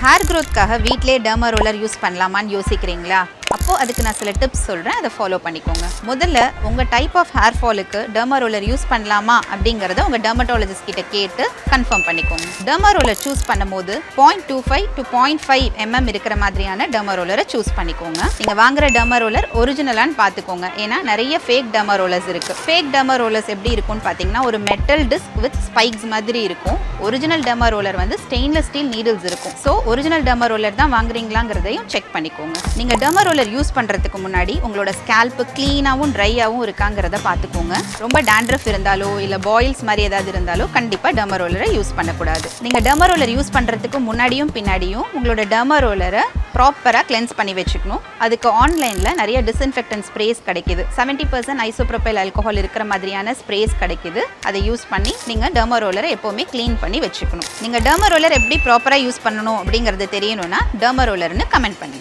Hair க்ரோத்க்காக வீட்டிலே derma roller use பண்ணலாமான்னு யோசிக்கிறீங்களா? அப்போது அதுக்கு நான் சில டிப்ஸ் சொல்கிறேன், அதை ஃபாலோ பண்ணிக்கோங்க. முதல்ல உங்கள் டைப் ஆஃப் ஹேர் ஃபாலுக்கு டர்மா ரோலர் யூஸ் பண்ணலாமா அப்படிங்கிறத உங்கள் டெர்மட்டாலஜிஸ்ட் கிட்ட கேட்டு கன்ஃபார்ம் பண்ணிக்கோங்க. டர்மா ரோலர் சூஸ் பண்ணும்போது 0.25 to 0.5 mm இருக்கிற மாதிரியான டர்மா ரோலரை சூஸ் பண்ணிக்கோங்க. நீங்கள் வாங்குற டர்மா ரோலர் ஒரிஜினலான்னு பார்த்துக்கோங்க. ஏன்னா நிறைய ஃபேக் டர்மா ரோலர்ஸ் இருக்குது. ஃபேக் டர்மா ரோலர்ஸ் எப்படி இருக்கும்னு பார்த்தீங்கன்னா ஒரு மெட்டல் டிஸ்க் வித் ஸ்பைக்ஸ் மாதிரி இருக்கும். ஒரிஜினல் டர்மா ரோலர் வந்து ஸ்டெயின்லெஸ் ஸ்டீல் நீடில்ஸ் இருக்கும். ஸோ ஒரிஜினல் டர்மா ரோலர் தான் வாங்குறீங்களாங்கிறதையும் செக் பண்ணிக்கோங்க. நீங்கள் டர்மா ரோலர் யூஸ் பண்ணுறதுக்கு முன்னாடி உங்களோட ஸ்கேல்ப்பு க்ளீனாகவும் ட்ரையாகவும் இருக்காங்கிறத பார்த்துக்கோங்க. ரொம்ப டேண்ட்ரஃப் இருந்தாலோ இல்லை பாயில்ஸ் மாதிரி ஏதாவது இருந்தாலோ கண்டிப்பாக டர்மா ரோலரை யூஸ் பண்ணக்கூடாது. நீங்கள் டர்மா ரோலர் யூஸ் பண்ணுறதுக்கு முன்னாடியும் பின்னாடியும் உங்களோட டர்மா ரோலரை ப்ராப்பராக கிளென்ஸ் பண்ணி வச்சுக்கணும். அதுக்கு ஆன்லைனில் நிறைய டிஸ்இன்ஃபெக்டன்ட் ஸ்ப்ரேஸ் கிடைக்குது. 70% ஐசோப்ரோபைல் ஆல்கஹால் இருக்கிற மாதிரியான ஸ்ப்ரேஸ் கிடைக்குது. அதை யூஸ் பண்ணி நீங்கள் டர்மா ரோலரை எப்போவுமே க்ளீன் பண்ணி வச்சுக்கணும். நீங்கள் டர்மா ரோலர் எப்படி ப்ராப்பராக யூஸ் பண்ணணும் அப்படிங்கிறது தெரியணும்னா டர்மா ரோலர்னு கமெண்ட் பண்ணி